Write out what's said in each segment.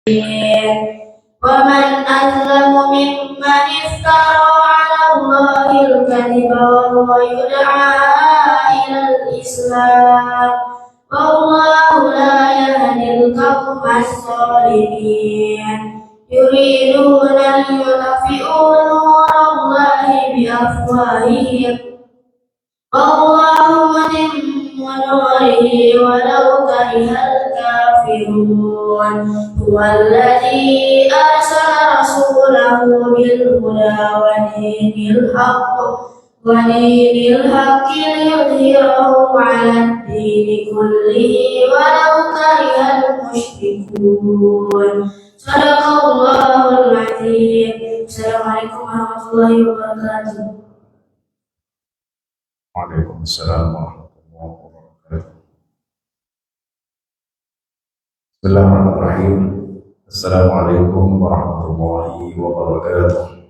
ومن أظلم ممن افترى على الله الكذب وهو يدعى إلى الإسلام والله لا يهدي القوم الظالمين يريدون ليطفئوا نور الله بأفواههم والله متم نوره ولو كره الكافرون هو الذي أرسل رسوله بالهدى ودين الحق ليظهره على الدين كله ولو كره المشركون صدق الله العظيم. السلام عليكم ورحمة الله وبركاته. Waalaikumsalam warahmatullahi wabarakatuh. Bismillahirrahmanirrahim. Assalamualaikum warahmatullahi wabarakatuh.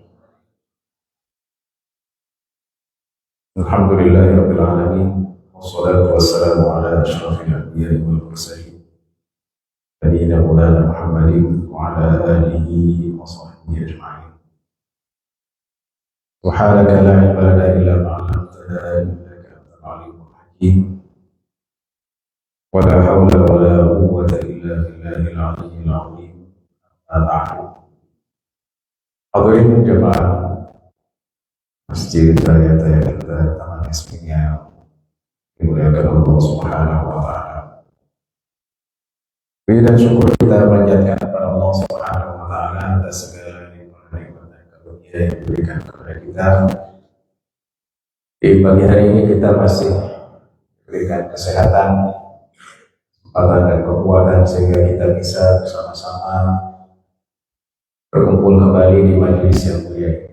Alhamdulillahirabbil alamin. Wassalatu wassalamu ala asyrafil anbiya'i wal mursalin. Nabiyyina Maulana Muhammadin wa ala alihi wa sahbihi ajma'in. Subhanaka la ilma lana illa ma 'allamtana innaka antal alimul hakim. Wa la hawla wa la quwwata illa billahil aliyyil azim. Amma ba'du. Hadirin jemaah Masjid Raya Taman Isminya dimuliakan Allah Subhanahu wa taala. Puji dan syukur kita panjatkan kepada Allah Subhanahu wa taala atas segala nikmat dan karunia yang diberikan kepada kita. Di pagi hari ini kita masih diberikan kesehatan, kesempatan dan kekuatan sehingga kita bisa bersama-sama berkumpul kembali di majelis yang mulia ini.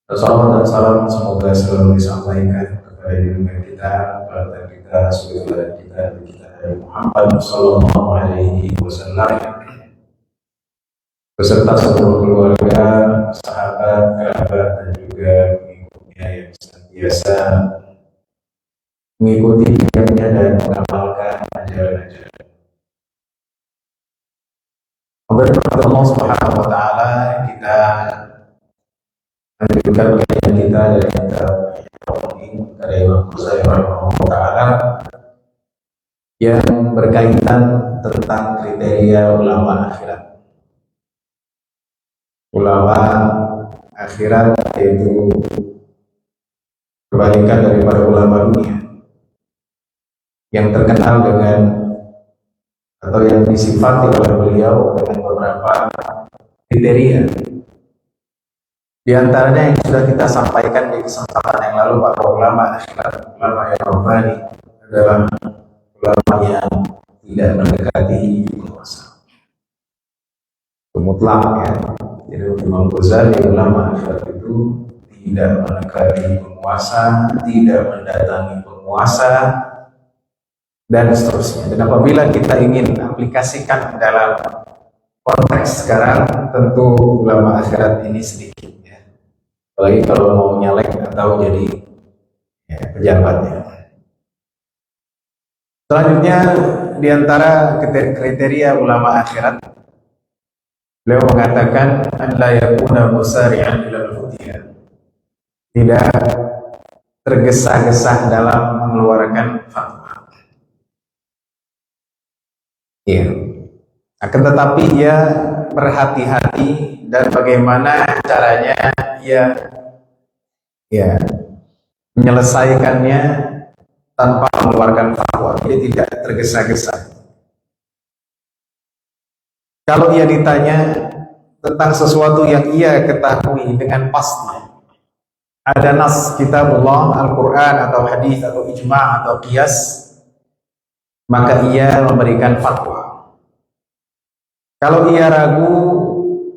Salawat dan salam semoga selalu disampaikan kepada junjungan kita, panutan kita, suri kita, Nabi Muhammad sallallahu alaihi wasallam beserta seluruh keluarga, sahabat, kerabat dan juga pengikutnya yang senantiasa mengikuti jejaknya dan mengamalkan ajaran-ajaran. Kepada Allah Subhanahu wa taala kita lanjutkan kajian kita dari kitab karya Imam Ghazali rahimahullah taala yang berkaitan tentang kriteria ulama akhirat. Ulama akhirat yaitu kebalikan daripada ulama dunia yang terkenal dengan atau yang disifati oleh beliau dengan beberapa kriteria. Di antaranya yang sudah kita sampaikan di kesempatan yang lalu, para ulama akhirat, ulama yang rabbani adalah ulama yang tidak mendekati penguasa. Mutlak ya. Jadi Imam Ghazali ulama akhirat itu tidak mendekati penguasa, tidak mendatangi penguasa, dan seterusnya. Dan apabila kita ingin aplikasikan dalam konteks sekarang, tentu ulama akhirat ini sedikit. Apalagi kalau mau nyalek atau jadi pejabatnya. Selanjutnya di antara kriteria ulama akhirat, beliau mengatakan la yakuna musari'an ilal hudiyah. Tidak tergesa-gesa dalam mengeluarkan fatwa. Iya. Akan tetapi ia berhati-hati dan bagaimana caranya ia menyelesaikannya tanpa mengeluarkan fatwa. Jadi tidak tergesa-gesa. Kalau ia ditanya tentang sesuatu yang ia ketahui dengan pasti, ada nas kitabullah, Al-Quran atau hadis atau ijma' atau qiyas, maka ia memberikan fatwa. Kalau ia ragu,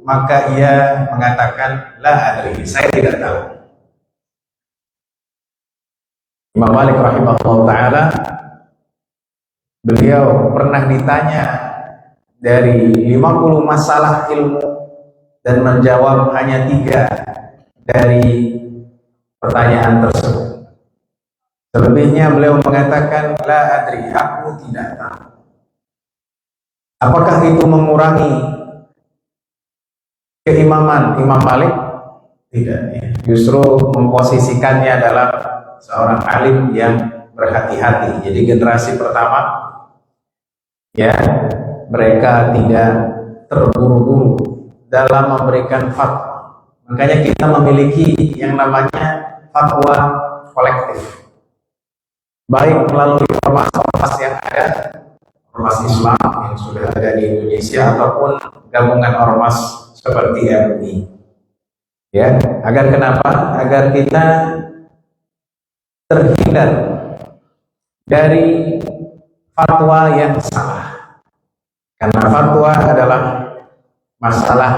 maka ia mengatakan la adri, saya tidak tahu. Imam Malik rahimahullah ta'ala, beliau pernah ditanya dari 50 masalah ilmu dan menjawab hanya 3 dari pertanyaan tersebut. Selebihnya beliau mengatakan la adri, aku tidak tahu. Apakah itu mengurangi keimaman Imam Malik? Tidak, ya. Justru memposisikannya dalam seorang alim yang berhati-hati. Jadi generasi pertama, ya, mereka tidak terburu-buru dalam memberikan fatwa. Makanya kita memiliki yang namanya fatwa kolektif, baik melalui ormas-ormas yang ada, ormas Islam yang sudah ada di Indonesia, ataupun gabungan ormas seperti MUI. Ya, agar kenapa? Agar kita terhindar dari fatwa yang salah. Karena fatwa adalah masalah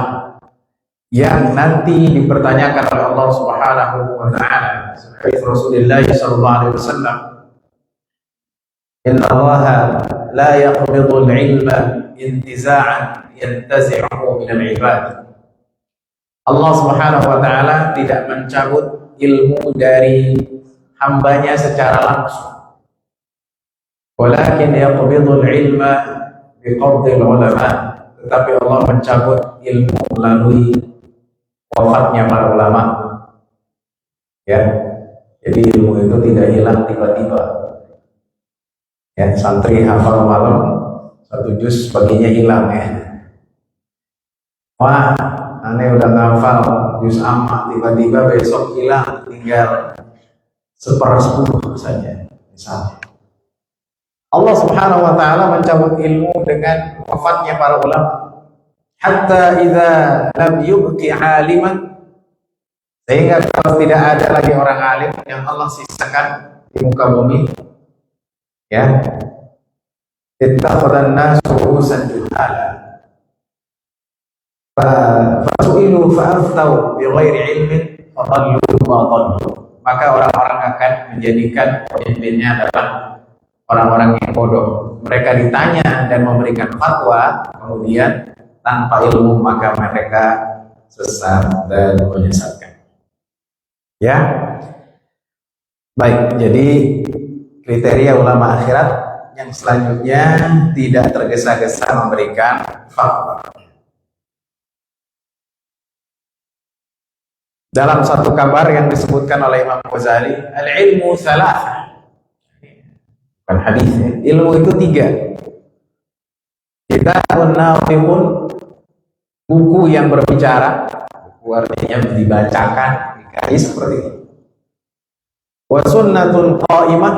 yang nanti dipertanyakan oleh Allah Subhanahu wa taala. Hadis Rasulullah sallallahu alaihi wasallam, "Inna Allah la yaqbidu al-'ilma intiza'an yantazi'uhu min al-'ibad." Allah Subhanahu wa taala tidak mencabut ilmu dari hambanya secara langsung. Walakin yaqbidul ilma biqabdil ulama. Tetapi Allah mencabut ilmu melalui wafatnya para ulama. Ya. Jadi ilmu itu tidak hilang tiba-tiba. Ya, santri hafal malam 1 juz paginya hilang, ya. Wah, aneh udah ngafal juz amma, tiba-tiba besok hilang, tinggal 1/10 saja misalnya. Allah Subhanahu wa taala mencabut ilmu dengan wafatnya para ulama. Hatta idza lam yubqi 'aliman, sehingga kalau tidak ada lagi orang alim yang Allah sisakan di muka bumi, ya, ittakhadhan nasu ru'usan juhala. Fasu'ilu fa'aftau bighairi ilmin fadallu wa dhallu. Maka orang-orang akan menjadikan pemimpinnya adalah orang-orang yang bodoh. Mereka ditanya dan memberikan fatwa, kemudian tanpa ilmu maka mereka sesat dan menyesatkan. Ya, baik. Jadi kriteria ulama akhirat yang selanjutnya tidak tergesa-gesa memberikan fatwa. Dalam satu kabar yang disebutkan oleh Imam Ghazali, al-ilmu salasah. Bukan hadis, ya. Ilmu itu 3. Kitabun nafiqun, buku yang berbicara, buku artinya dibacakan, dikaji seperti itu. Wa sunnatun qa'imah,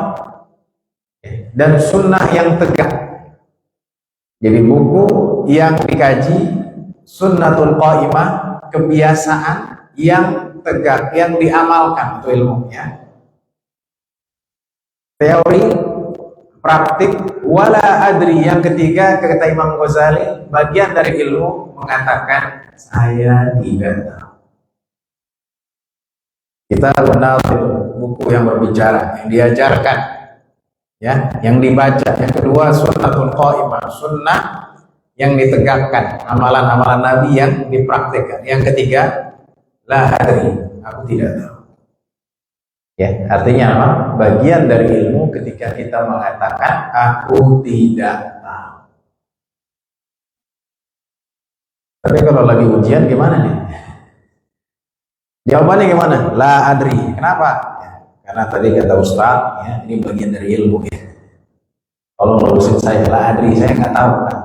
dan sunnah yang tegak. Jadi buku yang dikaji, sunnatun qa'imah, kebiasaan yang tegak, yang diamalkan itu ilmunya. Teori, praktik, wala adri. Yang ketiga, kata Imam Ghazali, bagian dari ilmu mengatakan saya tidak tahu. Kita kenal buku yang berbicara, yang diajarkan, ya, yang dibaca. Yang kedua, sunnatul qaimah, sunnah yang ditegakkan, amalan-amalan Nabi yang dipraktikkan. Yang ketiga, la adri, aku tidak tahu. Ya, artinya apa? Bagian dari ilmu ketika kita mengatakan aku tidak tahu. Tapi kalau lagi ujian gimana nih? Jawabannya gimana? La adri. Kenapa? Ya, karena tadi kata Ustaz, ya, ini bagian dari ilmu, ya. Kalau lurusin saya, la adri, saya nggak tahu kan.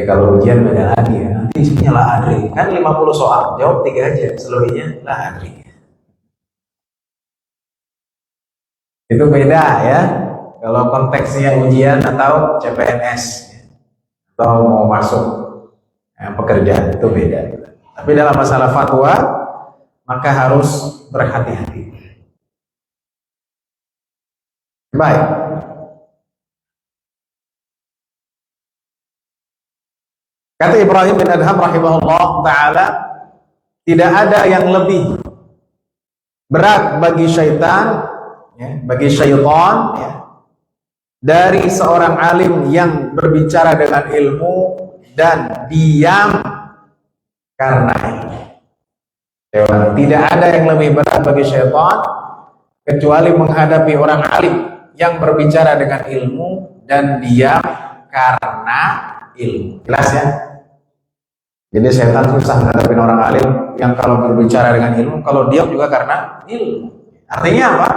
Kalau ujian beda lagi, ya. Nanti isinya la adri. Kan 50 soal, jawab 3 aja, selebihnya la adri. Itu beda, ya. Kalau konteksnya ujian atau CPNS, ya, atau mau masuk pekerjaan, itu beda. Tapi dalam masalah fatwa, maka harus berhati-hati. Baik. Kata Ibrahim bin Adham rahimahullah ta'ala, tidak ada yang lebih berat bagi syaitan, ya, bagi syaitan, ya, dari seorang alim yang berbicara dengan ilmu dan diam karena ilmu. Tidak ada yang lebih berat bagi syaitan kecuali menghadapi orang alim yang berbicara dengan ilmu dan diam karena ilmu. Jelas, ya? Jadi setan susah ngadepin orang alim yang kalau berbicara dengan ilmu, kalau diam juga karena ilmu. Artinya apa?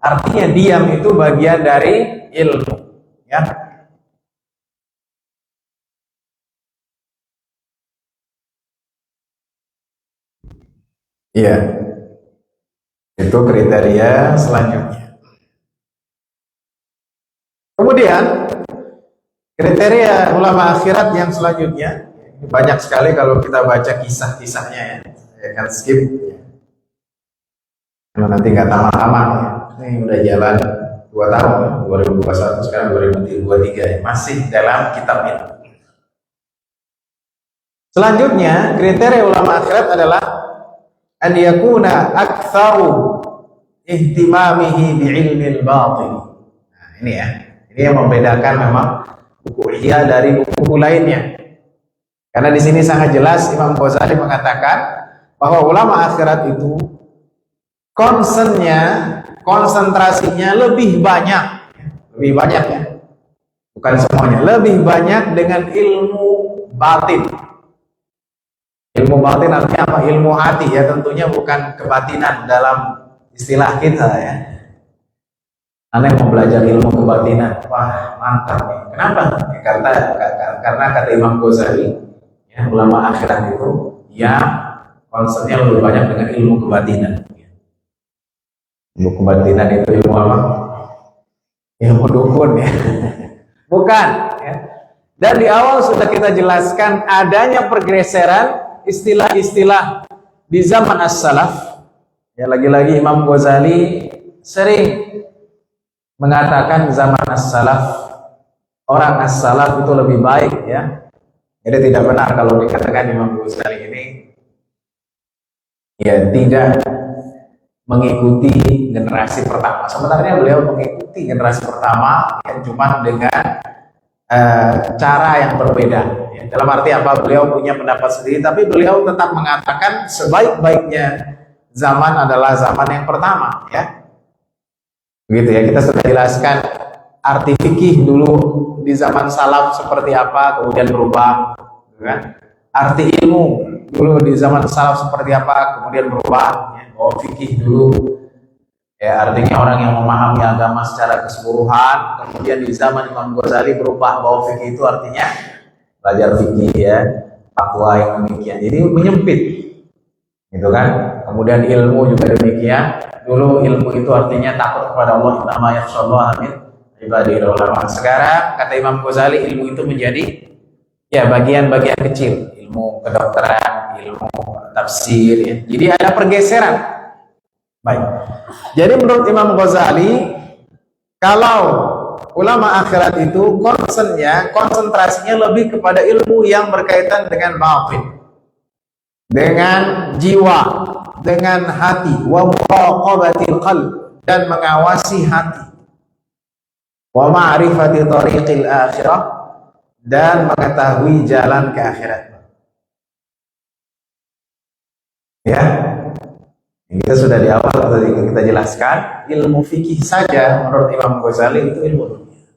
Artinya diam itu bagian dari ilmu, ya. Iya, itu kriteria selanjutnya. Kemudian kriteria ulama akhirat yang selanjutnya banyak sekali kalau kita baca kisah-kisahnya ya. Saya akan skip kalau nanti nggak tamat-tamat ya. Ini udah jalan 2 tahun, 2021 sekarang 2023 ya. Masih dalam kitab ini. Selanjutnya kriteria ulama akhirat adalah an yakuna aktsaru ihtimamihi bi ilmil batin. Nah, ini ya. Ini yang membedakan memang buku Ihya dari buku lainnya. Karena di sini sangat jelas Imam Ghazali mengatakan bahwa ulama akhirat itu konsentrasinya lebih banyak ya. Bukan semuanya, lebih banyak dengan ilmu batin. Ilmu batin artinya apa? Ilmu hati ya, tentunya bukan kebatinan dalam istilah kita ya. Anda mau belajar ilmu kebatinan, wah mantap nih. Kenapa? Ya, karena kata Imam Ghazali, ya, ulama akhirat itu ya konsepnya lebih banyak dengan ilmu kebatinan. Ilmu kebatinan itu ilmu apa? Ilmu dukun ya. Bukan ya. Dan di awal sudah kita jelaskan adanya pergeseran istilah-istilah di zaman as-salaf. Ya, lagi-lagi Imam Ghazali sering mengatakan zaman as-salaf, orang as-salaf itu lebih baik ya. Jadi tidak benar kalau dikatakan Imam Ghazali ini ya tidak mengikuti generasi pertama. Sebenarnya beliau mengikuti generasi pertama ya, cuma dengan cara yang berbeda ya. Dalam arti apa? Beliau punya pendapat sendiri, tapi beliau tetap mengatakan sebaik-baiknya zaman adalah zaman yang pertama ya. Begitu ya, kita sudah jelaskan arti fikih dulu di zaman salaf seperti apa, kemudian berubah, kan? Arti ilmu dulu di zaman salaf seperti apa, kemudian berubah. Ya. Oh, fikih dulu, ya artinya orang yang memahami agama secara keseluruhan. Kemudian di zaman Imam Ghazali berubah bahwa fikih itu artinya belajar fikih ya, fatwa yang demikian. Jadi menyempit, gitu kan? Kemudian ilmu juga demikian. Dulu ilmu itu artinya takut kepada Allah, nama yakhshallaha min ibadihil ulama. Sekarang kata Imam Ghazali ilmu itu menjadi ya bagian-bagian kecil, ilmu kedokteran, ilmu tafsir ya. Jadi ada pergeseran. Baik. Jadi menurut Imam Ghazali kalau ulama akhirat itu konsentrasinya lebih kepada ilmu yang berkaitan dengan batin, dengan jiwa, dengan hati, wa muraqabatil qalb, dan mengawasi hati, wa ma'rifati tariqil akhirah, dan mengetahui jalan ke akhirat. Ya, kita sudah di awal tadi kita jelaskan ilmu fikih saja menurut Imam Ghazali itu ilmu dunia.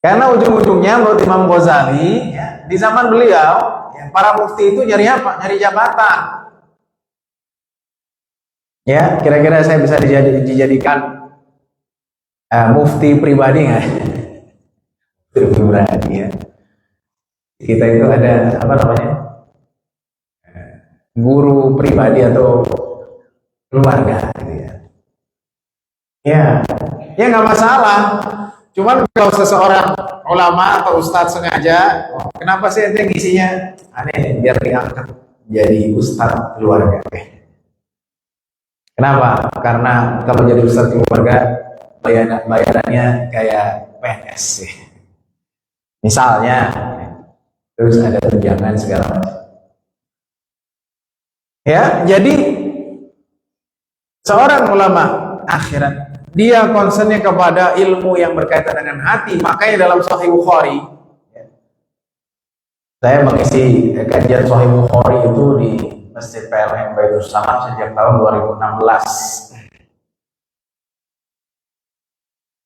Karena ujung-ujungnya menurut Imam Ghazali ya, di zaman beliau ya, para mufti itu nyari apa? Nyari jabatan. Ya, kira-kira saya bisa dijadikan mufti pribadi nggak? Pribadi ya. Kita itu ada apa namanya? Guru pribadi atau keluarga gitu ya. Ya nggak masalah. Cuman kalau seseorang ulama atau ustadz sengaja, kenapa sih itu ngisinya aneh biar diangkat jadi ustadz keluarga? Kenapa? Karena kalau jadi ustadz keluarga bayarannya kayak PNS sih. Misalnya, terus ada tunjangan segala macam. Ya, jadi seorang ulama akhirat dia concernnya kepada ilmu yang berkaitan dengan hati. Makanya dalam Sahih Bukhari, saya mengisi kajian Sahih Bukhari itu di Masjid PLN Baitul Salam sejak tahun 2016.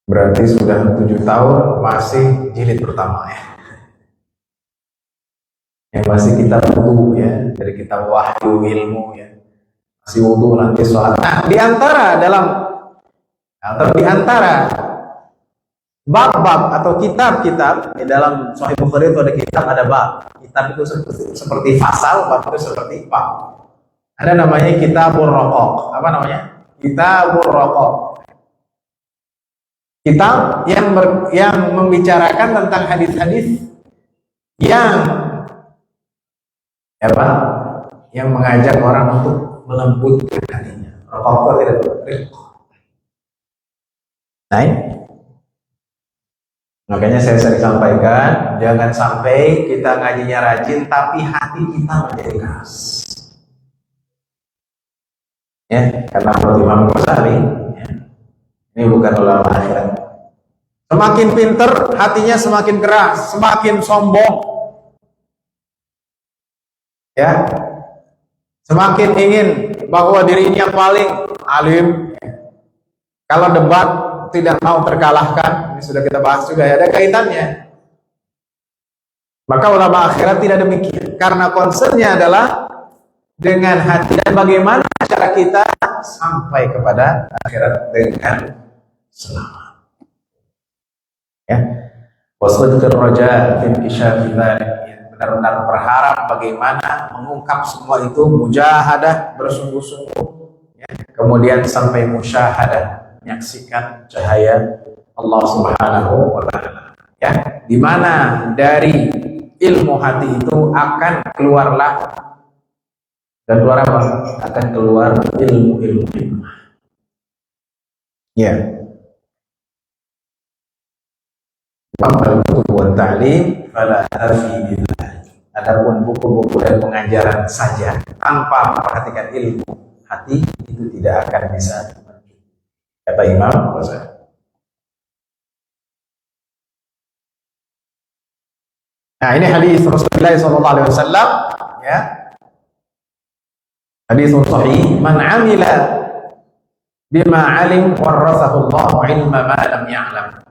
Berarti sudah 7 tahun masih jilid pertama ya. yang masih kita wudu ya, dari kitab wahyu ilmu ya, masih wudu nanti sholat. Nah, di antara bab-bab atau kitab-kitab di dalam Sahih Bukhari itu ada kitab, ada bab. Kitab itu seperti fasal, bab itu seperti bab. Ada namanya Kitabur Raqaq. Apa namanya? Kitabur Raqaq. Kitab yang membicarakan tentang hadis-hadis yang yang mengajak orang untuk melembutkan hatinya. Raqaq tidak berriq. Nah, makanya saya sering sampaikan, jangan sampai kita ngajinya rajin tapi hati kita menjadi keras. Ya, karena menurut Imam Ghazali, ya, ini bukan ulama akhirat. Semakin pinter, hatinya semakin keras, semakin sombong. Ya, semakin ingin bahwa dirinya paling alim. Kalau debat tidak mau terkalahkan, ini sudah kita bahas juga ya, ada kaitannya. Maka ulama akhirat tidak demikian, karena concernnya adalah dengan hati dan bagaimana cara kita sampai kepada akhirat dengan selamat. Ya, wasbudkur roja fil isyafi dzalik, benar-benar berharap bagaimana mengungkap semua itu, mujahadah, bersungguh-sungguh ya. Kemudian sampai musyahadah, menyaksikan cahaya Allah Subhanahu wa taala ya, di mana dari ilmu hati itu akan keluarlah, dan keluar apa? Akan keluar ilmu-ilmu hikmah ya. Buku ta'lim fala tarfi billah. Adapun buku-buku dan pengajaran saja tanpa memperhatikan ilmu hati itu tidak akan bisa, kata Imam Ghazali. Nah, ini hadis Rasulullah SAW ya. Hadis sahih, man amila bima alim warathahu Allah ilma ma lam ya'lam.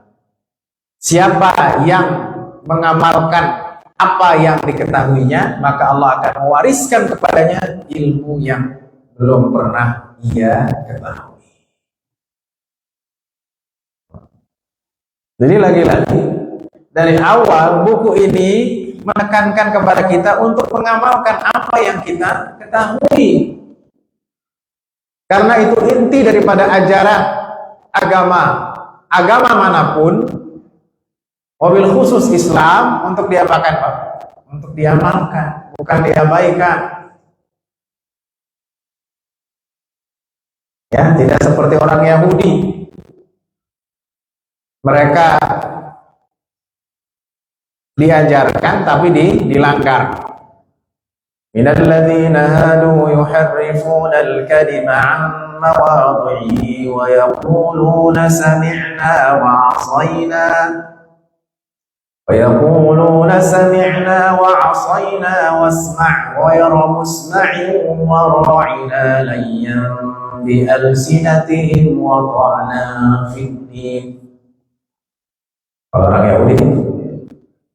Siapa yang mengamalkan apa yang diketahuinya, maka Allah akan mewariskan kepadanya ilmu yang belum pernah ia ketahui. Jadi lagi-lagi dari awal buku ini menekankan kepada kita untuk mengamalkan apa yang kita ketahui. Karena itu inti daripada ajaran agama manapun, mobil khusus Islam, untuk diapakan Pak? Untuk diamalkan, bukan diabaikan. Ya, tidak seperti orang Yahudi. Mereka diajarkan tapi dilanggar. Minal ladzina hadu yuharrifuna al-kalima 'an mawadhihi wa yaquluna sami'na wa 'asayna ويقولون سمعنا وعصينا واسمع غير مسمع وراعنا ليا بألسنتهم وطعنا في الدين. Orang Yahudi,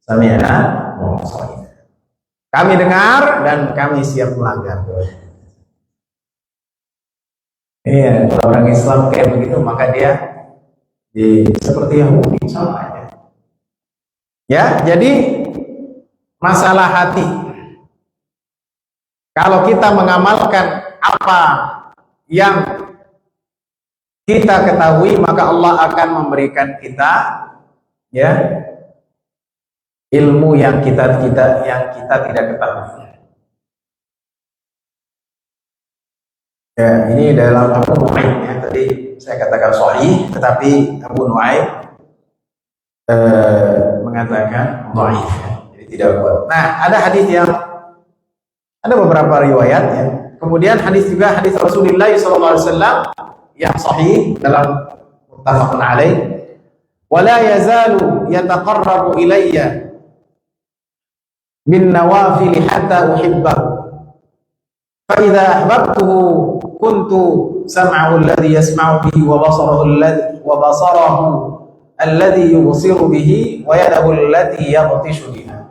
sami'na wa 'asayna, kami dengar dan kami siap melanggar. Iya, kalau orang Islam kayak begitu maka dia seperti Yahudi, sama aja. Ya, jadi masalah hati. Kalau kita mengamalkan apa yang kita ketahui, maka Allah akan memberikan kita ya ilmu yang kita tidak ketahui. Ya, ini dalam Abu Nu'aim ya, tadi saya katakan sahih, tetapi Abu Nu'aim mengatakan dhaif, jadi tidak kuat. Nah, ada beberapa riwayat ya. Kemudian hadis Rasulullah SAW yang sahih dalam muttafaqun alaih, wala yazalu yataqarrabu ilayya bin nawafil hatta uhibbahu fa idza ahbabtuhu kuntu sam'ahu alladhi yasma'u bihi wa basarahu alladhi yubsiru bihi wa yadahu allati yabtishu biha.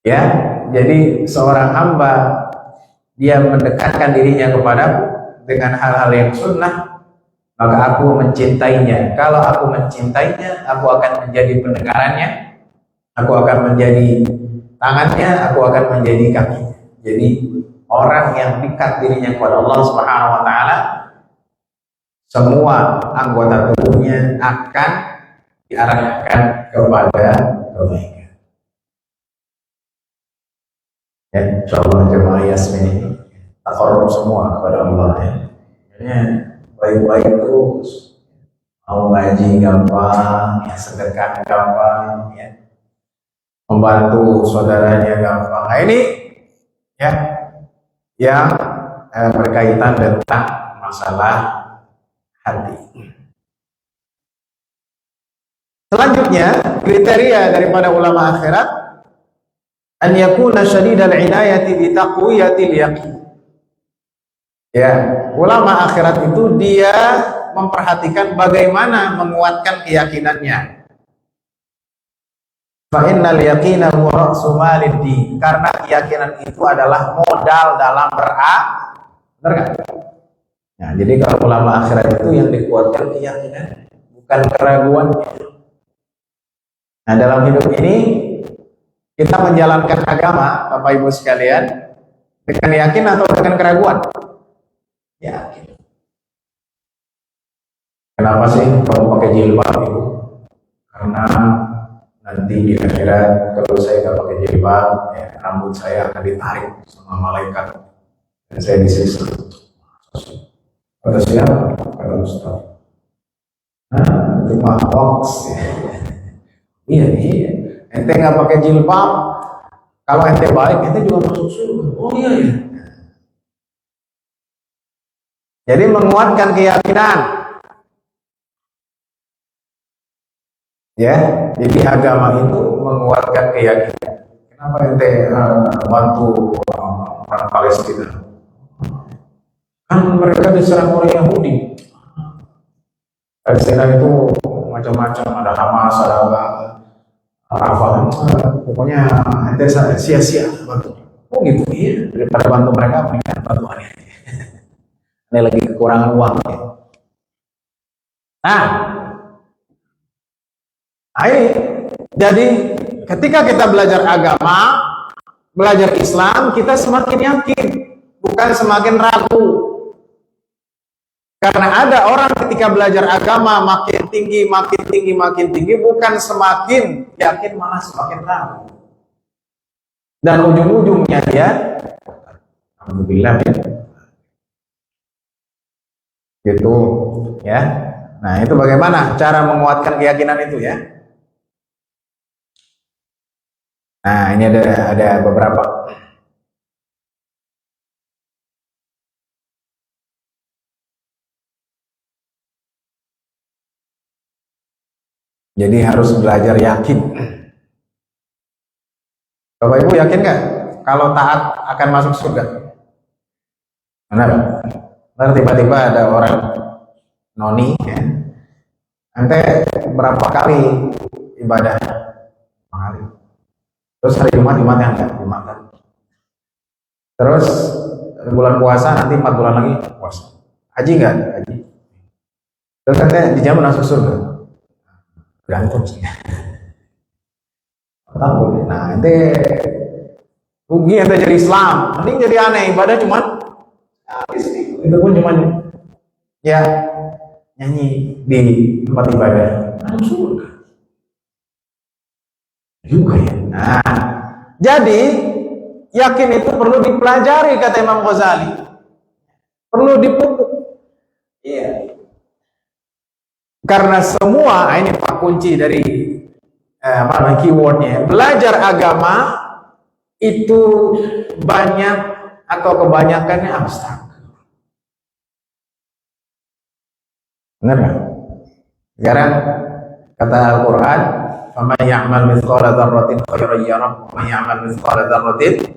Ya, jadi seorang hamba dia mendekatkan dirinya kepadaku dengan hal-hal yang sunnah, maka aku mencintainya. Kalau aku mencintainya, aku akan menjadi pendengarannya, aku akan menjadi tangannya, aku akan menjadi kakinya. Jadi orang yang dekat dirinya kepada Allah Subhanahu wa taala, semua anggota tubuhnya akan diarahkan kepada kebaikan. Ya, insyaallah jemaah Yasmin ini takarrub semua kepada Allah ya. Makanya baik-baik terus. Mau ngaji gampang, ya sedekah gampang, ya. Membantu saudaranya gampang. Nah, ini ya yang berkaitan tentang masalah hati. Selanjutnya, kriteria daripada ulama akhirat an yakuna syadidal inayati bi taqwiyatil yaqin. Ya, ulama akhirat itu dia memperhatikan bagaimana menguatkan keyakinannya. Fa innal yaqina huwa ra'su malid din. Karena keyakinan itu adalah modal dalam benar. Nah, jadi kalau ulama akhirat itu yang dikuatkan keyakinan, bukan keraguan. Nah, dalam hidup ini kita menjalankan agama, Bapak Ibu sekalian, dengan yakin atau dengan keraguan? Yakin. Kenapa sih kamu pakai jilbab, Ibu? Karena nanti di akhirat kalau saya nggak pakai jilbab, ya, rambut saya akan ditarik sama malaikat dan saya disiksa. Kata siapa? Kata Ustaz. Nah, itu mah hoax. Iya. Ente nggak pakai jilbab, kalau ente baik, ente juga masuk surga. Oh iya ya. Jadi menguatkan keyakinan. Ya, jadi agama itu menguatkan keyakinan. Kenapa ente bantu orang Palestina? Kan mereka diserang oleh Yahudi. Palestina itu macam-macam, ada Hamas, ada Arafah, pokoknya ente sia-sia bantu. Oh gitu ya, daripada bantu mereka mendingan bantu aneh. Ini lagi kekurangan uang ya. Nah, ini jadi ketika kita belajar agama, belajar Islam, kita semakin yakin, bukan semakin ragu. Karena ada orang ketika belajar agama makin tinggi, bukan semakin yakin, malah semakin ragu. Dan ujung-ujungnya dia, alhamdulillah ya, gitu ya. Nah, itu bagaimana cara menguatkan keyakinan itu ya? Nah, ini ada beberapa. Jadi harus belajar yakin. Bapak Ibu yakin nggak kalau taat akan masuk surga? Benar? Ntar tiba-tiba ada orang noni, ya. Ente berapa kali ibadah? 5 kali. Terus hari Jumat yang enggak dimakan. Terus bulan puasa nanti 4 bulan lagi puasa. Haji enggak? Haji. Terus ente dijamin masuk surga. Gantung sih. Tahu. Nah, ente rugi ente jadi Islam. Mending jadi aneh, ibadah cuman itu pun cuman ya nyanyi di tempat ibadah. Masuk surga. Juga ya. Nah, jadi yakin itu perlu dipelajari kata Imam Ghazali. Perlu dipupuk. Iya. Karena semua ini pak kunci dari keywordnya. Belajar agama itu banyak atau kebanyakannya abstrak. Benar nggak? Sekarang kata Al-Quran, "Faman ya'mal mithqala dzarratin khairan yarah, wa man ya'mal mithqala dzarratin."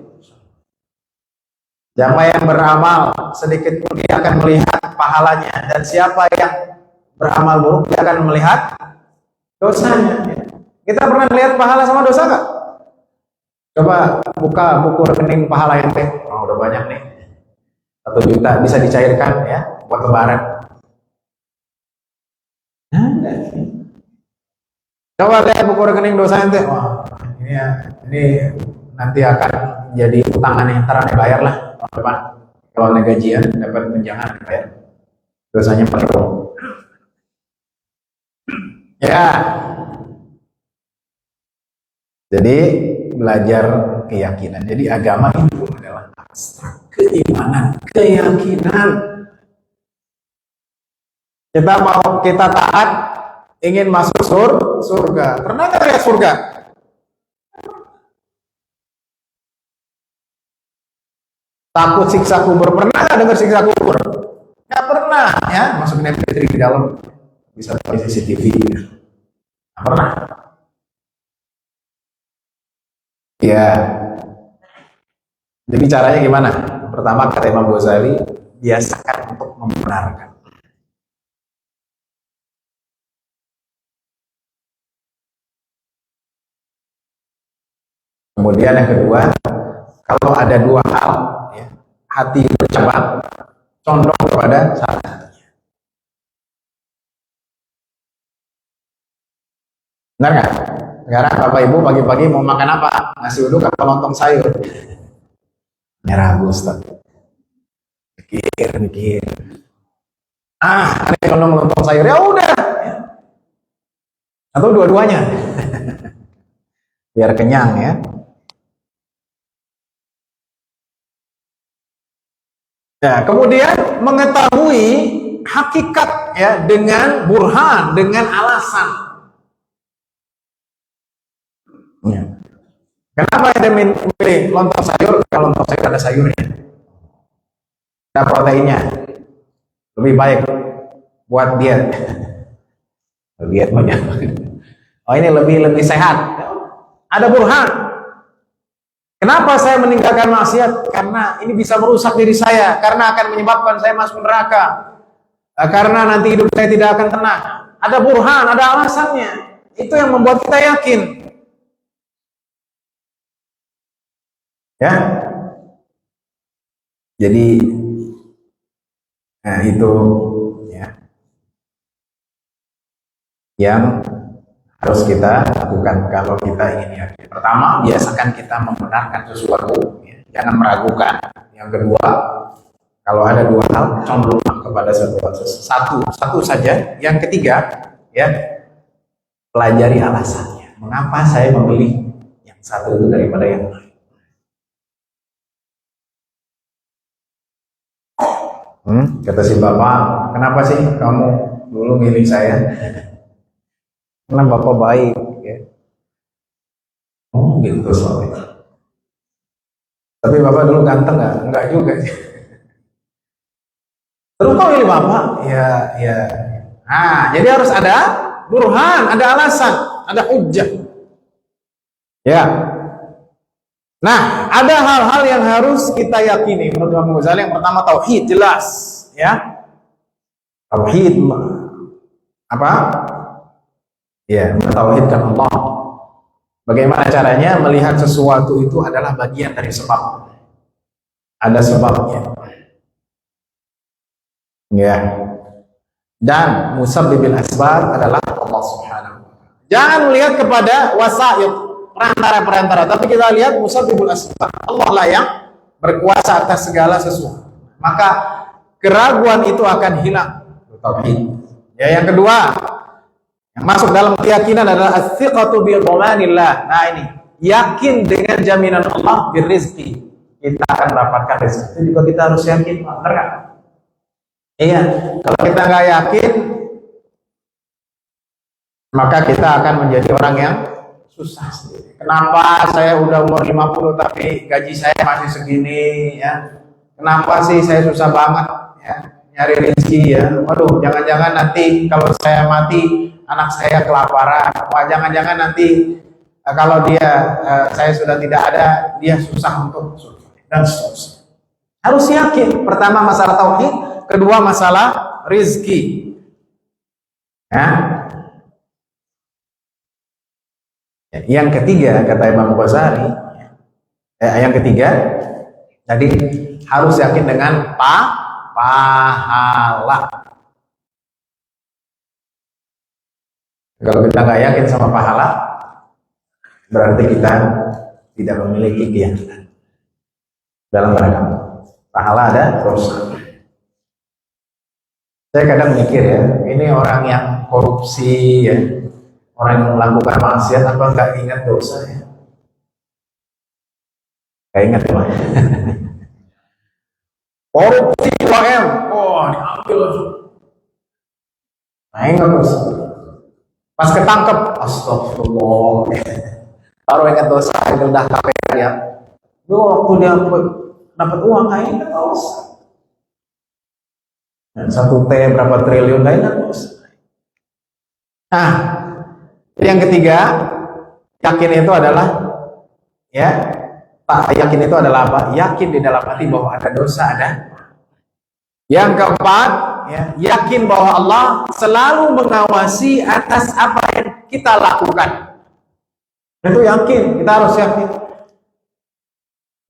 Siapa yang beramal sedikit pun dia akan melihat pahalanya, dan siapa yang beramal buruk dia akan melihat dosanya. Kita pernah melihat pahala sama dosa nggak? Coba buka buku rekening pahala ente. Oh, udah banyak nih. 1 juta bisa dicairkan ya buat lebaran. Ada. Coba lihat buku rekening dosa ente. Wah, ini ya, ini nanti akan jadi utangan yang ntar dibayar lah tahun depan. Kalau naik gajian dapat tunjangan dibayar. Dosanya paling. Ya. Jadi belajar keyakinan. Jadi agama itu adalah abstrak keimanan, keyakinan. Kita taat, ingin masuk surga. Pernah nggak lihat surga? Takut siksa kubur. Pernah nggak dengar siksa kubur? Nggak pernah ya. Masukin MP3 di dalam, bisa pakai CCTV. Nggak pernah. Ya. Jadi caranya gimana? Pertama kata Imam Ghazali, biasakan untuk membenarkan. Kemudian yang kedua, kalau ada 2 hal, ya, hati bercabang, condong kepada salah satunya. Benar nggak? Sekarang Bapak Ibu pagi-pagi mau makan apa? Nasi uduk atau lontong sayur? Merah Ustaz. Mikir. Ada kalau lontong sayur ya udah. Atau dua-duanya. Biar kenyang ya. Nah, kemudian mengetahui hakikat ya dengan burhan, dengan alasan. Ya. Kenapa ada milih lontong sayur? Kalau lontong sayur ada sayurnya, ada proteinnya, lebih baik buat diet. Diet banyak. Oh ini lebih sehat. Ada burhan. Kenapa saya meninggalkan maksiat? Karena ini bisa merusak diri saya, karena akan menyebabkan saya masuk neraka, karena nanti hidup saya tidak akan tenang. Ada burhan, ada alasannya. Itu yang membuat kita yakin. Ya. Jadi itu ya yang harus kita lakukan kalau kita ingin yakin. Pertama, biasakan kita membenarkan sesuatu, ya. Jangan meragukan. Yang kedua, kalau ada 2 hal, condong kepada satu saja. Yang ketiga, ya, pelajari alasannya. Mengapa saya memilih yang satu itu daripada yang lain? Kata si bapak, kenapa sih kamu dulu milih saya? Karena bapak baik, ya. Oh gitu soalnya. Tapi bapak dulu ganteng nggak? Enggak juga. Terus kau milih bapak? Ya. Nah, jadi harus ada burhan, ada alasan, ada hujjah. Ya. Nah, ada hal-hal yang harus kita yakini menurut Imam Ghazali. Yang pertama tauhid, jelas, ya. Tauhid apa? Ya, mentauhidkan Allah. Bagaimana caranya? Melihat sesuatu itu adalah bagian dari sebab. Ada sebabnya. Ya. Dan musabbibil asbab adalah Allah Subhanahu wa taala. Jangan melihat kepada wasaid, perantara-perantara, tapi kita lihat musabbibul asbab. Allah lah yang berkuasa atas segala sesuatu. Maka keraguan itu akan hilang. Tauhid. Ya, yang kedua, yang masuk dalam keyakinan adalah as-siqatu bi dhamanillah. Nah, ini yakin dengan jaminan Allah birrizqi. Kita akan mendapatkan rezeki. Itu juga kita harus yakin, benar kan? Iya. Kalau kita nggak yakin, maka kita akan menjadi orang yang susah sendiri. Kenapa saya udah umur 50 tapi gaji saya masih segini ya? Kenapa sih saya susah banget ya nyari rezeki ya? Waduh, jangan-jangan nanti kalau saya mati anak saya kelaparan. Wah, jangan-jangan nanti kalau saya sudah tidak ada, dia susah untuk survive dan seterusnya. Harus yakin. Pertama masalah tauhid, kedua masalah rizki. Ya. Yang ketiga kata Imam Ghazali, Yang ketiga, jadi harus yakin dengan pahala. Kalau kita nggak yakin sama pahala, berarti kita tidak memiliki keyakinan dalam beragama. Pahala ada, dosa. Saya kadang mikir ya, ini orang yang korupsi ya, orang yang melakukan maksiat apa nggak ingat dosa ya? Nggak ingat ya, korupsi 2M, diambil langsung. Nah, ingat terus. Pas ketangkep, astagfirullah. Baru ingat dosa, itu udah KPK ya. Waktu dia dapat uang, nggak ingat dosa. Dan 1 T berapa triliun, nggak ingat dosa. Nah, yang ketiga, yakin itu adalah ya, yakin itu adalah apa? Yakin di dalam hati bahwa ada dosa, ada. Yang keempat, ya, yakin bahwa Allah selalu mengawasi atas apa yang kita lakukan. Itu yakin, kita harus yakin.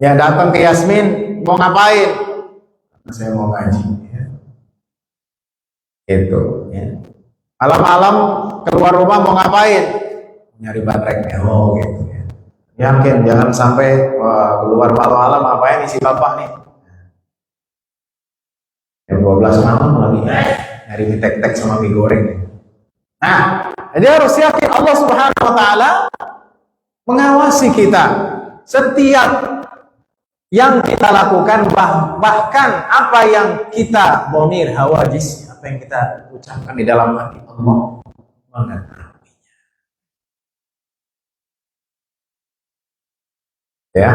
Ya, datang ke Yasmin, mau ngapain? Saya mau ngaji. Ya. Itu. Ya. Malam-malam keluar rumah mau ngapain? Nyari baterainya. Gitu. Ya. Yakin, jangan sampai keluar malam-malam ngapain isi bapak nih. Jam 12 malam lagi nyari mie tek-tek sama mie goreng. Nah, jadi harus yakin Allah Subhanahu wa taala mengawasi kita setiap yang kita lakukan, bahkan apa yang kita dhamir hawajis, apa yang kita ucapkan di dalam hati, Allah mengetahuinya. Ya,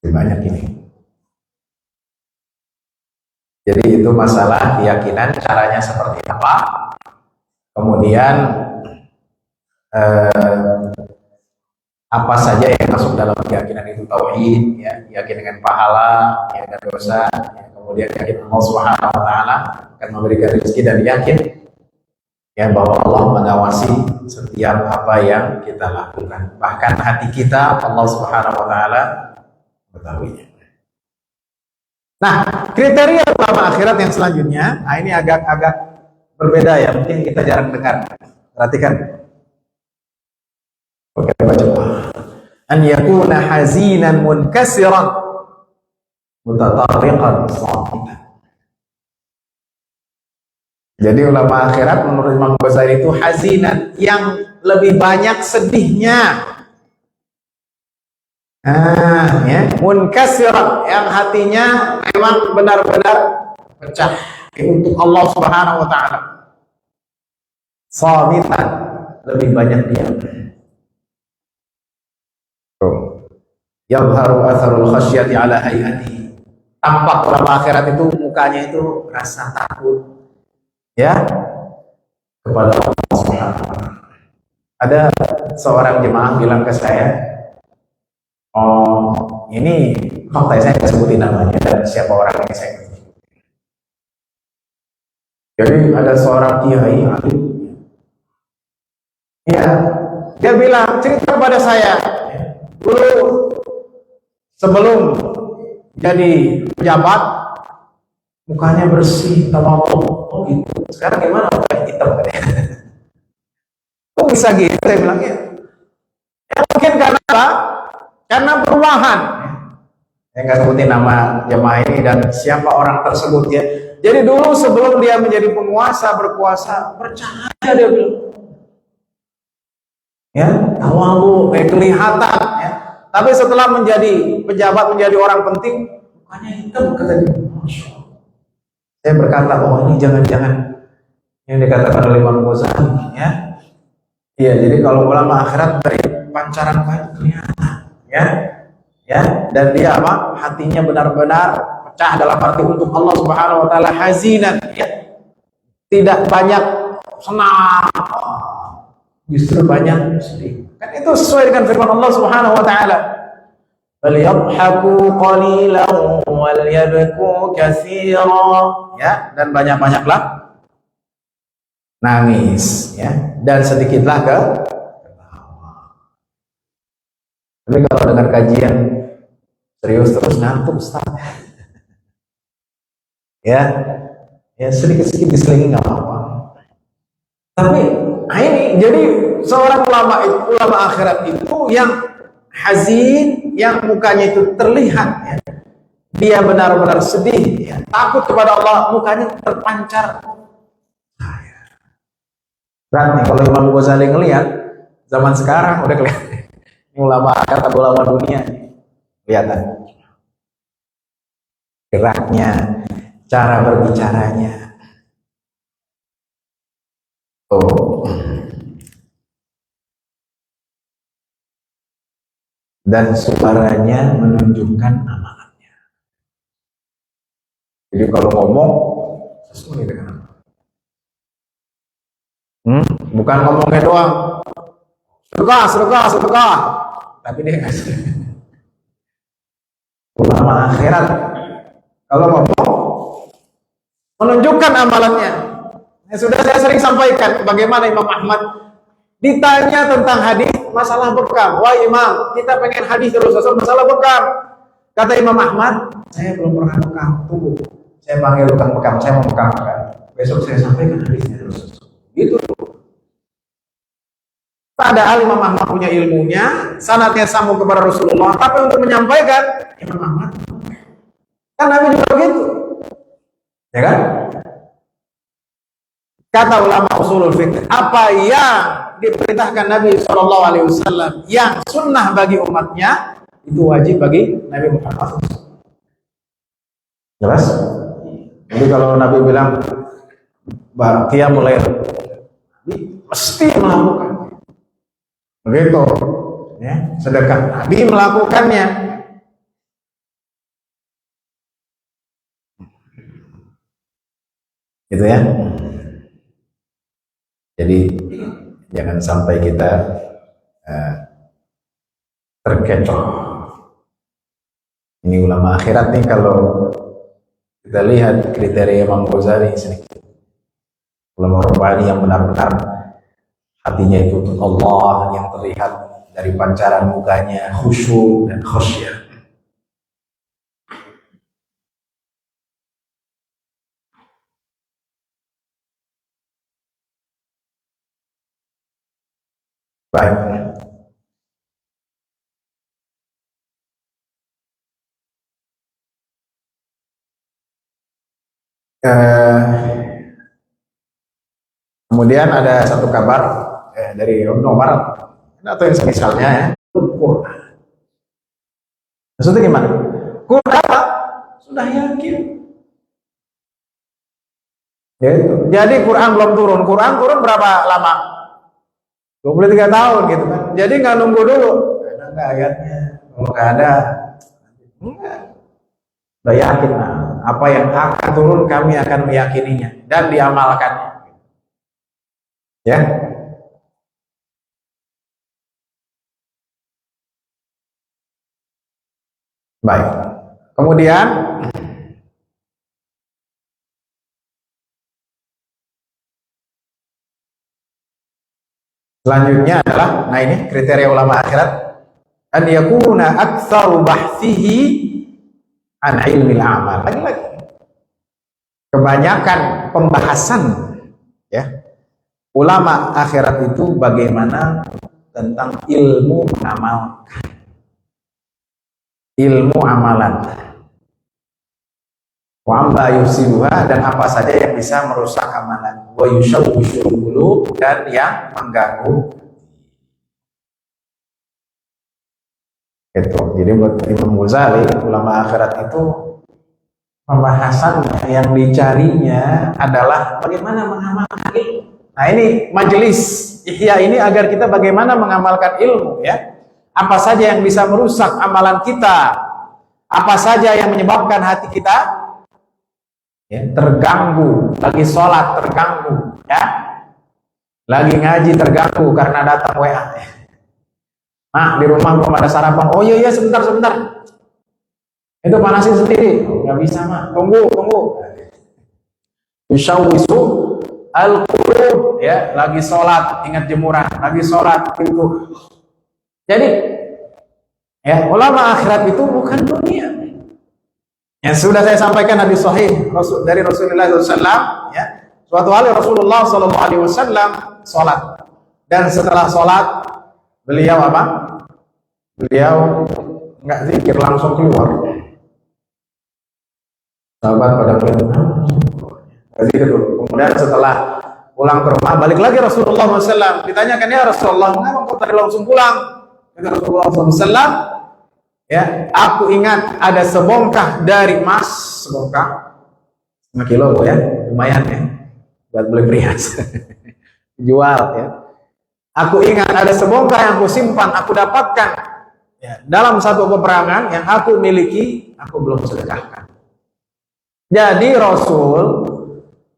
banyak ini. Jadi itu masalah keyakinan, caranya seperti apa. Kemudian apa saja yang masuk dalam keyakinan itu tauhid, ya, yakin dengan pahala, ya, dan dosa, ya, kemudian yakin Allah Subhanahu wa taala akan memberikan rezeki, dan yakin ya bahwa Allah mengawasi setiap apa yang kita lakukan. Bahkan hati kita Allah Subhanahu wa taala mengetahuinya. Nah, kriteria ulama akhirat yang selanjutnya, nah ini agak berbeda ya, mungkin kita jarang dengar. Perhatikan. Oke, baca. An yakuna hazinan munkasiran mutatariqan saqitan. Jadi ulama akhirat menurut Imam Ghazali itu hazinan, yang lebih banyak sedihnya. Ya, munkasiran, yang hatinya memang benar-benar pecah untuk Allah Subhanahu wa taala. Sabitan, lebih banyak diam. Yadharu atharul khasyati ala hayati. Tampak ulama akhirat itu mukanya itu rasa takut ya kepada Allah Subhanahu wa taala. Ada seorang jemaah bilang ke saya, ini fakta, saya nggak sebutin namanya dan siapa orangnya saya. Jadi ada seorang kiai, ya, dia bilang, cerita kepada saya, dulu sebelum jadi pejabat mukanya bersih, tawadhu, gitu. Sekarang gimana? Mukanya hitam katanya. Kok bisa gitu? Saya bilang ya mungkin karena apa? Karena perubahan. Saya nggak sebutin nama jemaah ini dan siapa orang tersebut ya. Jadi dulu sebelum dia menjadi penguasa, berkuasa, bercahaya dia bilang. Ya, tawadhu, kelihatan ya. Tapi setelah menjadi pejabat, menjadi orang penting, mukanya hitam kata dia. Masya Allah. Saya berkata, ini jangan-jangan yang dikatakan oleh Imam Ghazali ya. Iya, jadi kalau ulama akhirat dari pancaran kelihatan ya. Ya, dan dia apa? Hatinya benar-benar pecah dalam arti untuk Allah Subhanahu wa taala, hazinan ya. Tidak banyak senang, justru banyak sedih. Kan itu sesuai dengan firman Allah Subhanahu wa taala. Bal yadhaku qalilan wal yabku katsiran. Ya, dan banyak-banyaklah nangis ya, dan sedikitlah ketawa. Tapi kalau dengar kajian serius terus ngantuk Ustaz. Ya, ya sedikit-sedikit diselingi nggak apa-apa. Tapi ini jadi seorang ulama akhirat itu yang hazin, yang mukanya itu terlihat ya. Dia benar-benar sedih, ya. Takut kepada Allah, mukanya terpancar. Berarti kalau Imam Ghazali ngelihat zaman sekarang udah kelihatan ulama akhirat atau ulama dunia kelihatan geraknya, cara berbicaranya. Oh. Dan suaranya menunjukkan amalannya. Jadi kalau ngomong sesuai dengan bukan ngomongnya doang. Sedekah. Tapi dia kasih. Ulama akhirat kalau ngomong menunjukkan amalannya. Ya, sudah saya sering sampaikan bagaimana Imam Ahmad ditanya tentang hadis masalah bekam. Wah Imam, kita pengen hadis terus masalah bekam. Kata Imam Ahmad, saya belum pernah bekam. Tunggu, saya panggil tukang bekam. Saya mau bekam. Besok saya sampaikan hadisnya terus. Gitu. Padahal Imam Ahmad punya ilmunya, sanadnya sambung kepada Rasulullah, tapi untuk menyampaikan Imam Ahmad kan Nabi juga begitu, ya kan? Kata ulama usulul fiqh, apa yang diperintahkan Nabi SAW yang sunnah bagi umatnya itu wajib bagi Nabi Muhammad. Jelas? Jadi kalau Nabi bilang qiyamul lail, mesti melakukan. Begitu, ya, sedekah Nabi melakukannya. Gitu ya. Jadi jangan sampai kita terkecoh. Ini ulama akhirat nih, kalau kita lihat kriteria Imam Ghazali sedikit. Ulama Rabbani yang benar-benar hatinya itu untuk Allah, yang terlihat dari pancaran mukanya khusyuk dan khasyah. Baik. Kemudian ada satu kabar dari Ibnu Umar atau yang semisalnya ya. Quran. Maksudnya gimana? Quran apa? Sudah yakin. Ya itu. Jadi Quran belum turun. Quran turun berapa lama? 23 tahun gitu kan. Jadi nggak nunggu dulu. Ada nggak ayatnya? Kalau nggak ada, enggak. Udah yakin lah. Apa yang akan turun kami akan meyakininya dan diamalkannya. Ya. Baik. Kemudian selanjutnya adalah, nah ini kriteria ulama akhirat, an yakuna aktsaru bahtsihi an ilmil amal. Lagi-lagi kebanyakan pembahasan ya ulama akhirat itu bagaimana tentang ilmu mengamalkan, ilmu amalan, wa amma yusiluha, dan apa saja yang bisa merusak amalan, wa yushawwishul qulub, dan yang mengganggu. Itu. Jadi buat Imam Ghazali, ulama akhirat itu pembahasan yang dicarinya adalah bagaimana mengamalkan ilmu. Nah ini majelis Ihya ini agar kita bagaimana mengamalkan ilmu ya. Apa saja yang bisa merusak amalan kita, apa saja yang menyebabkan hati kita ya, terganggu, lagi sholat terganggu ya, lagi ngaji terganggu karena datang WA ya. Nah di rumah belum ada sarapan, oh iya sebentar itu panasin sendiri, nggak bisa mak, tunggu ushawisu al-qulub ya, lagi sholat ingat jemuran, lagi sholat itu. Jadi Ya, ulama akhirat itu bukan dunia. Yang sudah saya sampaikan hadis sahih dari Rasulullah SAW. Ya, suatu hari Rasulullah SAW sholat, dan setelah sholat beliau apa? Beliau nggak zikir, langsung keluar. Sahabat pada zikir dulu. Kemudian setelah pulang ke rumah, balik lagi Rasulullah SAW. Ditanyakan, ya Rasulullah, mengapa kau tadi langsung pulang? Kata Rasulullah SAW, ya, aku ingat ada sebongkah dari emas, sebongkah 5 kilo ya, lumayan ya, buat beli perias, jual ya. Aku ingat ada sebongkah yang aku simpan, aku dapatkan ya, dalam satu peperangan yang aku miliki, aku belum sedekahkan. Jadi Rasul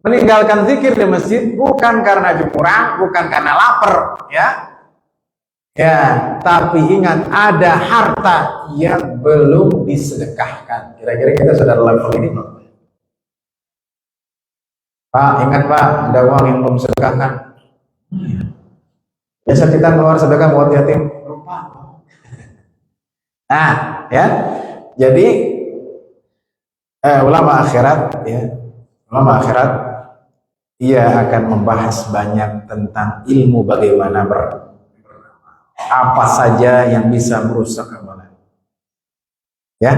meninggalkan zikir di masjid bukan karena jemuran, bukan karena lapar, ya, tapi ingat ada harta yang belum disedekahkan. Kira-kira kita sudah level ini belum? Pak, ingat Pak, ada uang yang belum sedekahkan. Biasa kita keluar sedekah buat yatim, lupa. Nah, ya, jadi ulama akhirat, ya, ulama akhirat, ia akan membahas banyak tentang ilmu bagaimana apa saja yang bisa merusak amalan. Ya.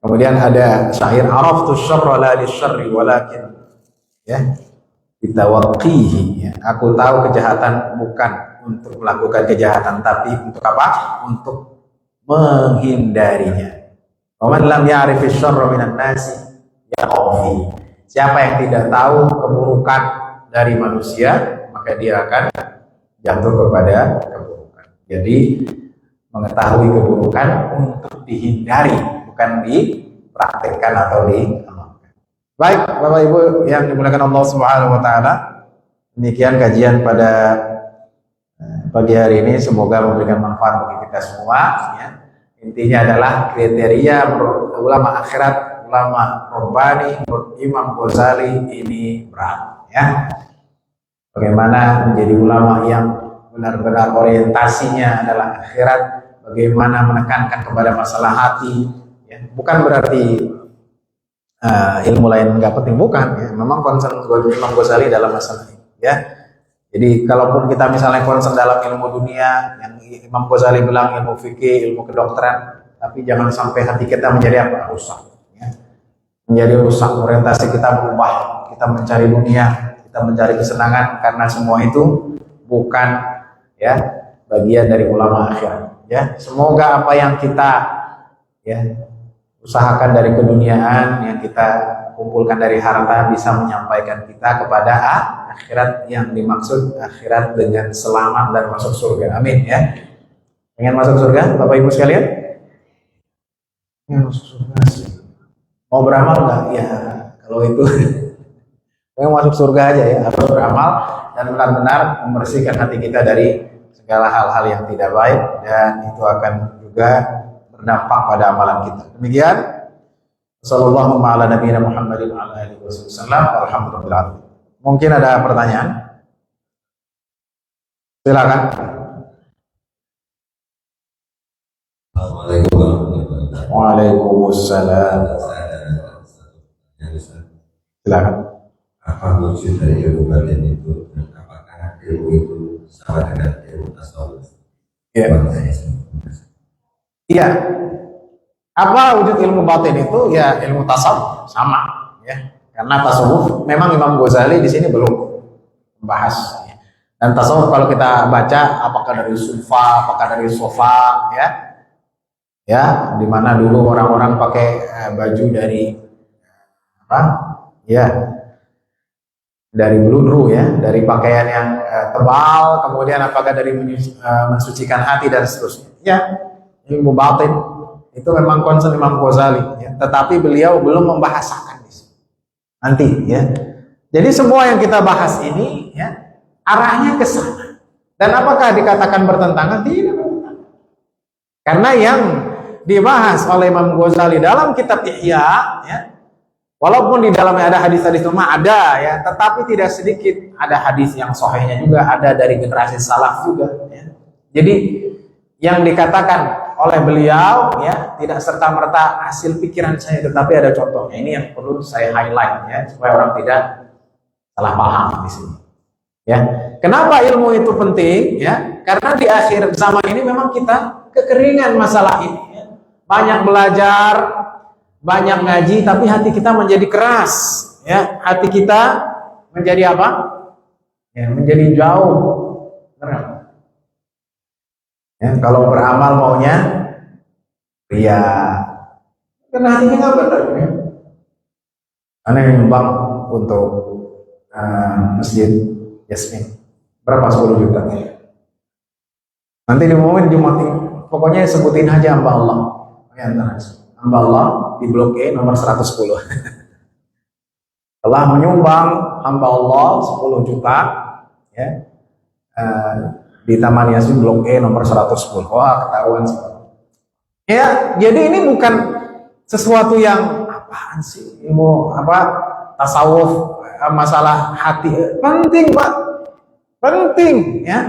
Kemudian ada syair, araftu syarra la lisyarri walakin ya bitawaqqihi, ya. Aku tahu kejahatan bukan untuk melakukan kejahatan, tapi untuk apa? Untuk menghindarinya. Wa man lam ya'rif asy-syarra minan nasi yaqfi. Siapa yang tidak tahu keburukan dari manusia, maka dia akan jatuh kepada keburukan. Jadi mengetahui keburukan untuk dihindari, bukan dipraktekkan atau diamalkan. Baik, Bapak Ibu yang dimuliakan Allah Subhanahu wa taala, demikian kajian pada pagi hari ini, semoga memberikan manfaat bagi kita semua ya. Intinya adalah kriteria ulama akhirat, ulama Rabbani, Imam Ghazali ini berat ya. Bagaimana menjadi ulama yang benar-benar orientasinya adalah akhirat, bagaimana menekankan kepada masalah hati ya. Bukan berarti ilmu lain nggak penting, bukan ya. Memang concern Imam Ghazali dalam masalah ini ya. Jadi kalaupun kita misalnya concern dalam ilmu dunia, yang Imam Ghazali bilang ilmu fikih, ilmu kedokteran, tapi jangan sampai hati kita menjadi apa? Rusak ya. Menjadi rusak, orientasi kita berubah, kita mencari dunia, kita mencari kesenangan, karena semua itu bukan ya bagian dari ulama akhirat ya. Semoga apa yang kita ya usahakan dari keduniaan, yang kita kumpulkan dari harta, bisa menyampaikan kita kepada akhirat yang dimaksud akhirat dengan selamat dan masuk surga. Amin ya. Ingin masuk surga Bapak Ibu sekalian? Ingin masuk surga sih. Mau beramal nggak? Ya kalau itu pengen masuk surga aja ya, harus beramal dan benar-benar membersihkan hati kita dari segala hal-hal yang tidak baik, dan itu akan juga berdampak pada amalan kita. Demikian, sallallahu ala nabiyina Muhammadin wa ala alihi wasallam. Alhamdulillah. Mungkin ada pertanyaan? Silakan. Assalamualaikum warahmatullahi wabarakatuh. Waalaikumsalam. Silakan. Apa maksud dari ilmu batin itu, dan apakah ilmu itu sama dengan ilmu tasawuf? Ya. Iya. Apa wujud ilmu batin itu? Ya ilmu tasawuf sama ya. Karena tasawuf memang Imam Ghazali di sini belum membahas ya. Dan tasawuf kalau kita baca, apakah dari sufa, apakah dari sofa ya. Ya, di mana dulu orang-orang pakai baju dari apa? Ya. Dari bludru ya, dari pakaian yang tebal, kemudian apakah dari mensucikan hati dan seterusnya. Ya, ilmu batin itu memang concern Imam Ghazali ya. Tetapi beliau belum membahasakan di sini. Nanti ya. Jadi semua yang kita bahas ini ya arahnya ke sana. Dan apakah dikatakan bertentangan? Tidak bertentangan. Karena yang dibahas oleh Imam Ghazali dalam kitab Ihya ya, walaupun di dalamnya ada hadis-hadis lemah, ada ya, tetapi tidak sedikit ada hadis yang sahihnya juga, ada dari generasi salaf juga ya. Jadi yang dikatakan oleh beliau ya, tidak serta-merta hasil pikiran saya, tetapi ada contohnya. Ini yang perlu saya highlight ya, supaya orang tidak salah paham di sini. Ya, kenapa ilmu itu penting? Ya, karena di akhir zaman ini memang kita kekeringan masalah ini. Ya. Banyak belajar, banyak ngaji, tapi hati kita menjadi keras. Ya, hati kita menjadi apa? Ya, menjadi jauh. Benar. Ya, kalau beramal maunya ria, karena hatinya nggak benar. Ya. Aneh nyumbang untuk masjid Yasmin berapa 10 juta. Nanti diumumin Jumat ini, pokoknya sebutin aja hamba Allah. Ya, hamba Allah di blok E nomor 110. Telah menyumbang hamba Allah 10 juta ya. Di Taman Yasin blok E nomor 110. Wah, ketahuan sih. Ya, jadi ini bukan sesuatu yang apaan sih, ilmu apa tasawuf, masalah hati penting, Pak. Penting ya.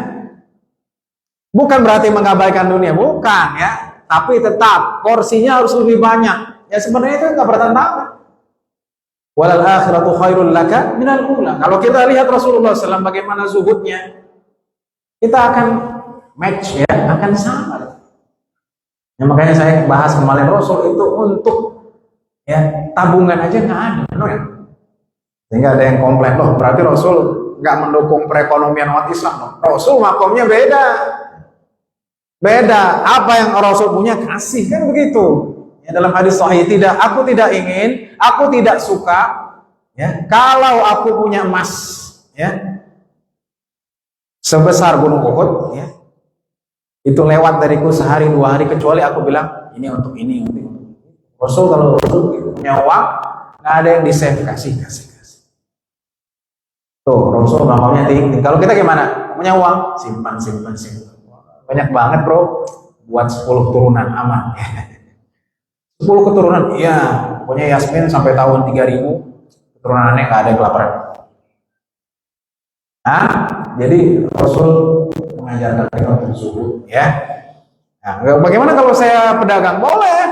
Bukan berarti mengabaikan dunia, bukan ya. Tapi tetap porsinya harus lebih banyak. Ya sebenarnya itu enggak bertentangan. Walal akhiratu khairul laka minal ula. Kalau kita lihat Rasulullah SAW bagaimana zuhudnya, kita akan match ya, akan sama. Ya, makanya saya bahas kemarin Rasul itu untuk ya tabungan aja nggak ada, ya. Sehingga ada yang komplain loh, berarti Rasul nggak mendukung perekonomian umat Islam loh. Rasul makomnya beda, beda. Apa yang Rasul punya kasih kan begitu. Ya, dalam hadis sahih aku tidak ingin, aku tidak suka. Ya, kalau aku punya emas, ya. Sebesar gunung Uhud ya, itu lewat dariku sehari 2 hari kecuali aku bilang ini untuk ini, untuk ini. Rasul kalau Rasul punya uang nggak ada yang di save, kasih. Tuh Rasul makamnya tinggi. Kalau kita gimana? Punya uang simpan. Banyak banget bro, buat 10 turunan aman. 10 keturunan, iya. Punya Yasmin sampai tahun 3000 keturunannya nggak ada yang kelaparan. Nah, jadi Rasul mengajarkan kita untuk zuhud, ya. Nah, bagaimana kalau saya pedagang? Boleh.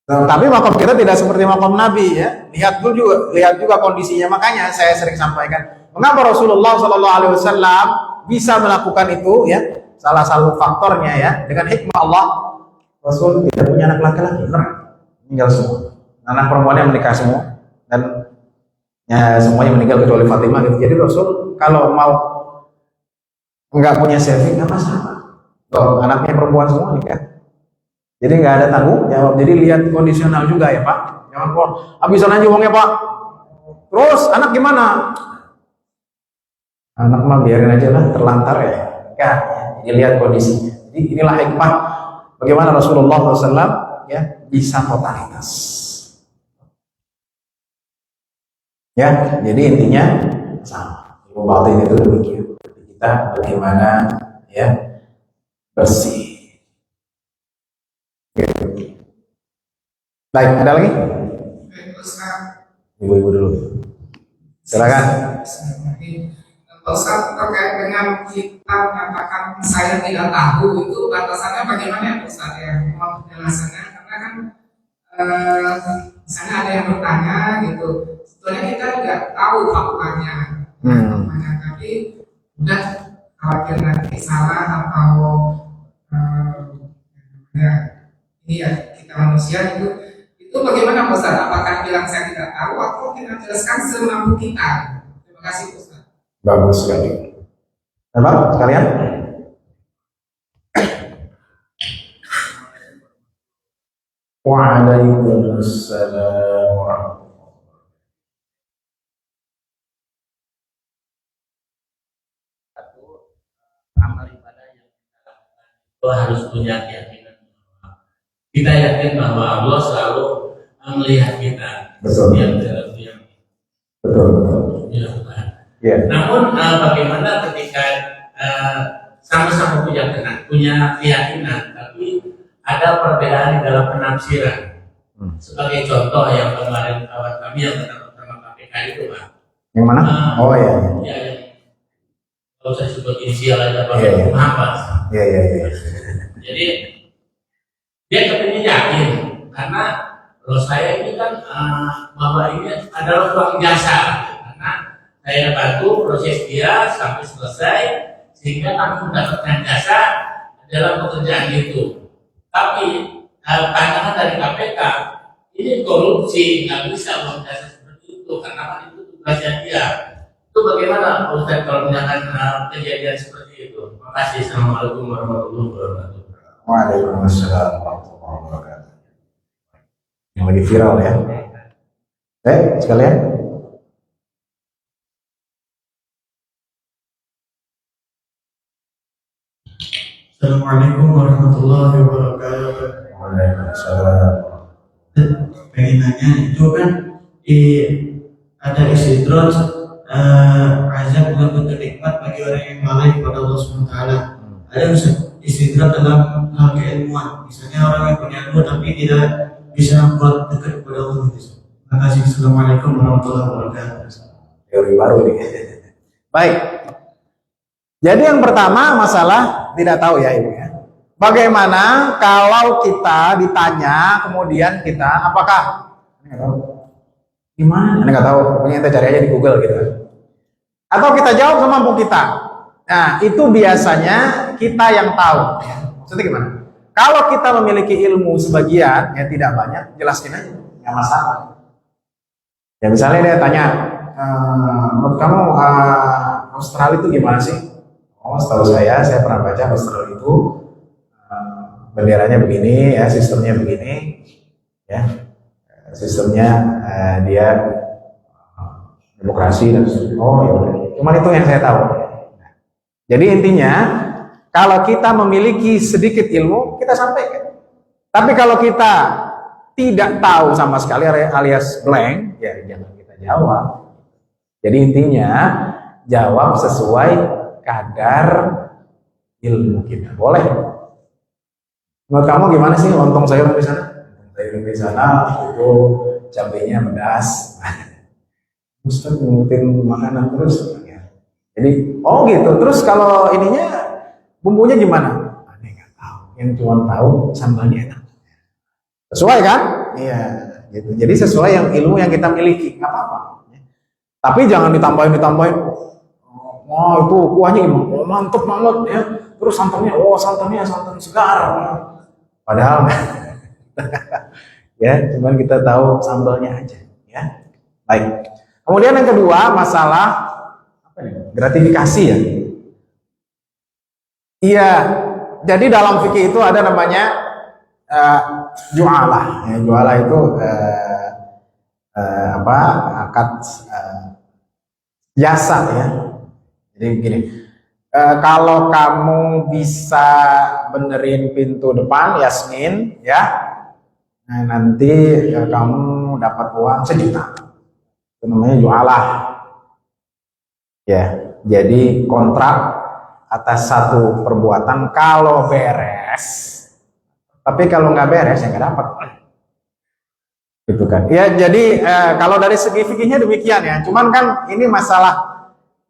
Nah, tapi makom kita tidak seperti makom Nabi, ya. Lihat juga kondisinya. Makanya saya sering sampaikan, mengapa Rasulullah SAW bisa melakukan itu, ya? Salah satu faktornya, ya, dengan hikmah Allah, Rasul tidak punya anak laki-laki, meninggal semua. Anak perempuannya menikah semua, dan ya semuanya meninggal kecuali Fatimah gitu. Jadi Rasul kalau mau nggak punya saving nggak masalah. Kalau anaknya perempuan semua nikah. Jadi nggak ada tanggung jawab. Jadi lihat kondisional juga ya Pak. Jangan kok habisan aja uangnya Pak. Terus anak gimana? Anak mah biarin aja lah, terlantar ya. Kan? Jadi lihat kondisinya. Jadi inilah hikmah bagaimana Rasulullah SAW ya bisa totalitas. Ya, jadi intinya sama. Ilmu batin itu demikian. Kita bagaimana ya bersih. Baik, ada lagi? Ibu-ibu dulu. Silakan. Ustaz, terkait dengan kita mengatakan saya tidak tahu, itu batasannya bagaimana ya Ustaz ya? Mohon penjelasannya, karena kan misalnya ada yang bertanya gitu, sebetulnya kita tidak tahu faktanya, tapi udah khawatir nanti salah atau ya ini ya kita manusia itu bagaimana Ustaz? Apakah bilang saya tidak tahu atau kita jelaskan semampu kita? Terima kasih Ustaz. Bagus sekali. Apa sekalian? Waalaikumsalam warahmatullahi wabarakatuh. Amal ibadah yang kita lakukan itu harus punya keyakinan bahwa kita yakin bahwa Allah selalu melihat kita. Betul. Yang Betul. dilakukan. Ya. Namun bagaimana ketika sama-sama punya keyakinan, tapi ada perbedaan di dalam penafsiran. Sebagai contoh yang kemarin kawan kami yang datang bersama KPK itu Pak. Yang mana? Oh ya. Ya, kalau saya sebut inisial aja Pak Ya. Muhammad. Ya. Jadi Dia kepingin yakin karena kalau saya ini kan bahwa ini adalah uang jasa, karena saya bantu proses dia sampai selesai sehingga kami mendapatkan jasa dalam pekerjaan itu. Tapi pandangan dari KPK ini korupsi, nggak bisa uang jasa seperti itu karena kan itu tugasnya dia. Itu bagaimana Pak Ustadz kalau misalkan kejadian seperti itu? Terima kasih. Assalamualaikum warahmatullahi wabarakatuh. Waalaikumsalam warahmatullahi wabarakatuh. Yang lagi viral ya. Sekalian. Assalamualaikum warahmatullahi wabarakatuh. Waalaikumsalam. Pengen nanya itu kan ada istidroj azab bukan bentuk nikmat bagi orang yang lalai kepada Allah SWT. Ada istidroj dalam hal keilmuan, misalnya orang yang punya ilmu tapi tidak bisa buat dekat kepada Allah. Terima kasih. Assalamualaikum warahmatullahi wabarakatuh. Teori baru nih. Baik. Jadi yang pertama masalah tidak tahu ya Ibu ya. Bagaimana kalau kita ditanya kemudian kita apakah nggak tahu gimana? Anda nggak tahu, pokoknya kita cari aja di Google gitu kan. Atau kita jawab semampu kita. Nah itu biasanya kita yang tahu. Ya. Maksudnya gimana? Kalau kita memiliki ilmu sebagian, ya tidak banyak, jelaskan aja, nggak masalah. Ya misalnya dia tanya, menurut kamu Australia itu gimana sih? Oh, setahu saya pernah baca Australia itu benderanya begini, ya sistemnya begini, ya sistemnya dia demokrasi dan oh ya, cuman itu yang saya tahu. Jadi intinya kalau kita memiliki sedikit ilmu kita sampaikan. Tapi kalau kita tidak tahu sama sekali alias blank, ya jangan kita jawab. Jadi intinya jawab sesuai kadar ilmu kita. Boleh. Menurut kamu gimana sih lontong sayur di sana? Sayur di sana itu cabenya pedas. Ustaz ngikutin makanan terus. Jadi, oh gitu. Terus kalau ininya bumbunya gimana? Aneh nggak tahu. Yang cuma tahu sambalnya enak. Sesuai kan? Iya. Gitu. Jadi sesuai yang ilmu yang kita miliki, nggak apa-apa. Tapi jangan ditambahin. Wah itu kuahnya mantep banget ya. Terus santannya, santan segar. Padahal ya, cuman kita tahu sambalnya aja. Ya, baik. Kemudian yang kedua masalah apa nih? Gratifikasi ya. Iya. Jadi dalam fikih itu ada namanya jualah. Ya, jualah itu akad jasa ya. Jadi begini, kalau kamu bisa benerin pintu depan Yasmin, ya, nah nanti kamu dapat uang 1 juta. Itu namanya jualah. Ya, jadi kontrak atas satu perbuatan kalau beres, tapi kalau nggak beres ya nggak dapat. Gitu kan? Ya, jadi kalau dari segi fikihnya demikian ya. Cuman kan ini masalah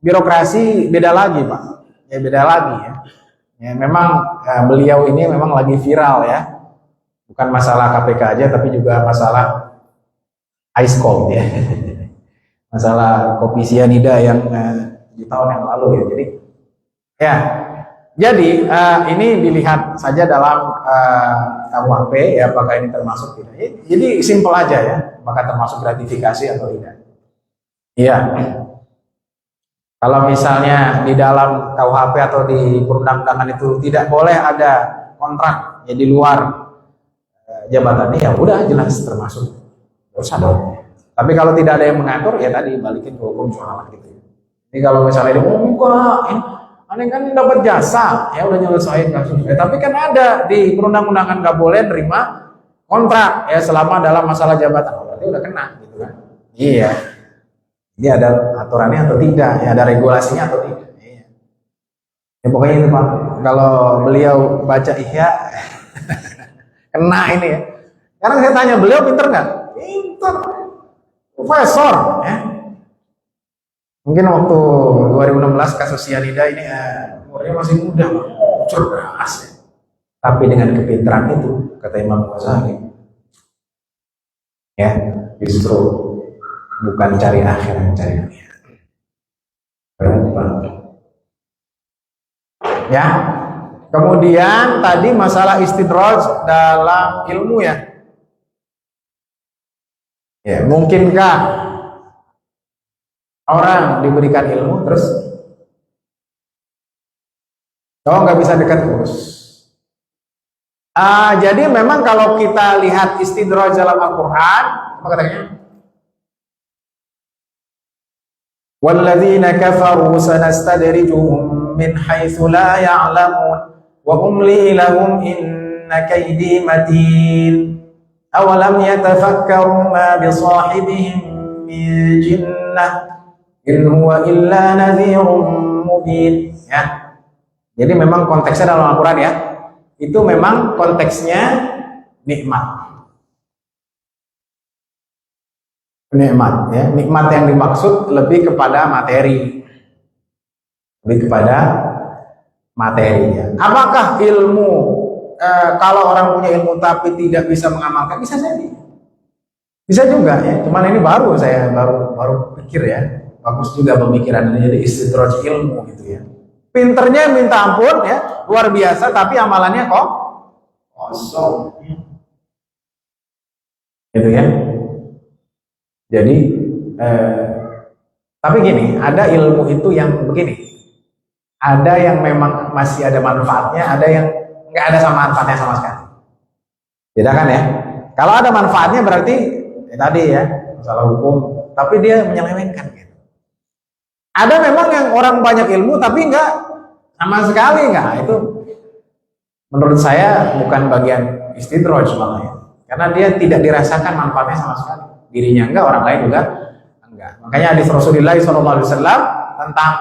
birokrasi beda lagi Pak, ya beda lagi ya. Ya memang beliau ini memang lagi viral ya, bukan masalah KPK aja tapi juga masalah ice cold ya, masalah kopi sianida yang di tahun yang lalu ya. Jadi ini dilihat saja dalam KUHP ya apakah ini termasuk tidak. Jadi simpel aja ya, apakah termasuk gratifikasi atau tidak. Iya. Kalau misalnya di dalam KUHP atau di perundang-undangan itu tidak boleh ada kontrak ya di luar jabatannya, ya udah jelas termasuk dosa dong. Tapi kalau tidak ada yang mengatur ya tadi balikin ke hukum jualan gitu. Ini kalau misalnya dia enggak, aneh kan dapat jasa, ya udah nyelesain kasus. Tapi kan ada di perundang-undangan nggak boleh terima kontrak ya selama dalam masalah jabatan. Berarti udah kena gitu kan? Iya. Ini ada aturannya atau tidak, ya ada regulasinya atau tidak. Iya. Ya pokoknya itu Pak, kalau beliau baca Ihya kena ini ya. Sekarang saya tanya, beliau pinter nggak? Pinter, profesor ya. Mungkin waktu 2016 kasus sianida ini umurnya masih muda, cerdas ya. Tapi dengan kepintaran itu, kata Imam Ghazali, ya justru bukan cari akhirat, cari dunia. Ya. Kemudian tadi masalah istidraj dalam ilmu ya. Ya, mungkinkah orang diberikan ilmu terus nggak bisa dekat terus? Jadi memang kalau kita lihat istidraj dalam Al-Quran, apa katanya? وَالَّذِينَ كَفَرُوا سَنَسْتَدْرِجُهُمْ مِنْ حَيْثُ لَا يَعْلَمُونَ وَأُمْلِي لَهُمْ إِنَّ كَيْدِي مَتِينٌ أَوَلَمْ يَتَفَكَّرُوا مَا بِصَاحِبِهِمْ مِنْ جِنَّةٍ إِنْ هُوَ إِلَّا نَذِيرٌ مُبِينٌ. Ya. Jadi memang konteksnya dalam Al-Quran ya, itu memang konteksnya nikmat. Nikmat ya, nikmat yang dimaksud lebih kepada materi, lebih kepada materi ya. Apakah ilmu kalau orang punya ilmu tapi tidak bisa mengamalkan, bisa jadi, bisa juga ya. Cuman ini saya baru pikir ya, bagus juga pemikiran ini, jadi istidraj ilmu gitu ya. Pinternya minta ampun ya, luar biasa, tapi amalannya kok kosong, gitu ya. Jadi, tapi gini, ada ilmu itu yang begini, ada yang memang masih ada manfaatnya, ada yang nggak ada sama manfaatnya sama sekali. Beda kan ya? Kalau ada manfaatnya berarti tadi ya masalah hukum, tapi dia menyelewengkan gitu. Ada memang yang orang banyak ilmu tapi nggak sama sekali nggak, itu menurut saya bukan bagian istidraj malah ya, karena dia tidak dirasakan manfaatnya sama sekali. Dirinya enggak, orang lain juga enggak. Makanya hadis Rasulullah SAW tentang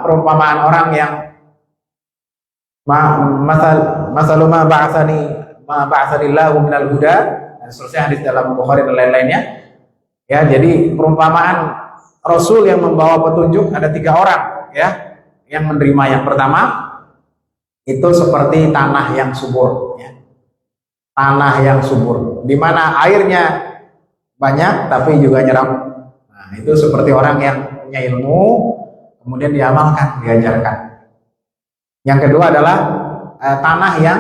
perumpamaan orang yang masalu ma ba'atsanillahu minal huda, dan seterusnya hadis dalam Bukhari dan lain-lainnya. Ya, jadi perumpamaan Rasul yang membawa petunjuk ada 3 orang ya yang menerima. Yang pertama itu seperti tanah yang subur ya. Tanah yang subur, di mana airnya banyak tapi juga nyerap. Nah, itu seperti orang yang punya ilmu, kemudian diamalkan, diajarkan. Yang kedua adalah tanah yang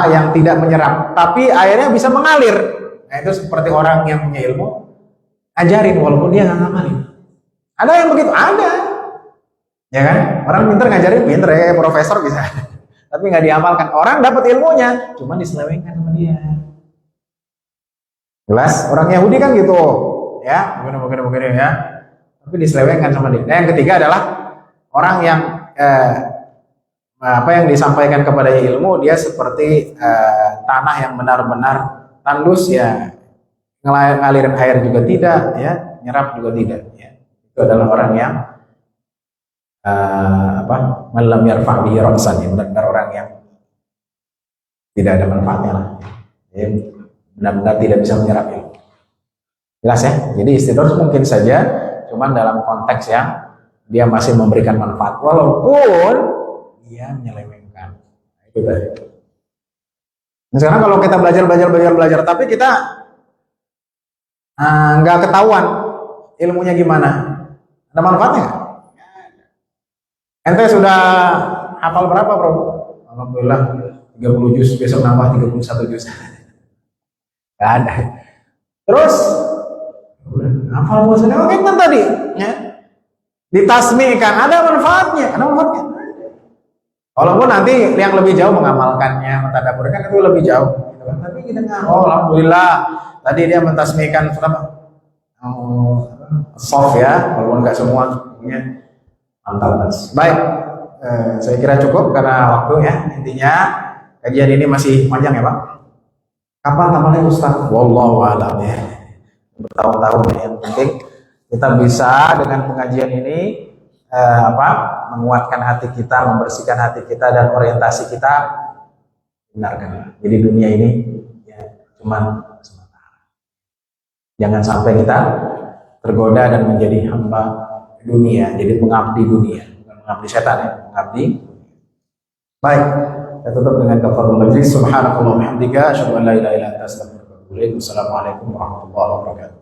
yang tidak menyerap, tapi airnya bisa mengalir. Nah, itu seperti orang yang punya ilmu, ajarin walaupun dia nggak ngamalin. Ada yang begitu, ada, ya kan? Orang pinter ngajarin, pinter ya, profesor bisa. Tapi nggak diamalkan. Orang dapat ilmunya, cuma diselewengkan sama dia. Jelas, orang Yahudi kan gitu, ya, begini ya. Tapi diselewengkan sama dia. Nah, yang ketiga adalah orang yang apa yang disampaikan kepadanya ilmu, dia seperti tanah yang benar-benar tandus ya, ngalirin air juga tidak, ya, nyerap juga tidak. Ya. Itu adalah orang yang malam yarfa' bihi ra'san, benar-benar orang yang tidak ada manfaatnya lah, ya, benar-benar tidak bisa menyerap ilmu. Jelas ya. Jadi istidraj mungkin saja cuman dalam konteks yang dia masih memberikan manfaat walaupun dia menyelewengkan. Itu tadi. Nah, sekarang kalau kita belajar tapi kita nggak ketahuan ilmunya gimana, ada manfaatnya nggak? Ente sudah hafal berapa, bro? Alhamdulillah 30 juz, besok nambah 31 juz. Gak ada. Terus hafal bahasanya oke kan tadi ya. Ditasmikan, ada manfaatnya, Walaupun nanti yang lebih jauh mengamalkannya, mentadaburkan itu lebih jauh. Tapi kita nggak, alhamdulillah tadi dia mentasmikan soft ya, walaupun nggak semua punya. Mantap, Mas. Baik, saya kira cukup karena waktu ya. Intinya kajian ini masih panjang ya, Pak. Kapan tamatnya Ustaz? Wallahu a'lam ya. Bertahun-tahun ya. Yang penting kita bisa dengan pengajian ini menguatkan hati kita, membersihkan hati kita dan orientasi kita benarkan. Jadi dunia ini ya cuman sementara. Jangan sampai kita tergoda dan menjadi hamba dunia, jadi pengabdi dunia, bukan pengabdi setan ya, pengabdi. Baik, kita tutup dengan kafaratul majlis. Subhanakallahumma wa bihamdika asyhadu an la ilaha illa anta astaghfiruka wa atubu ilaik. Wassalamualaikum warahmatullahi wabarakatuh.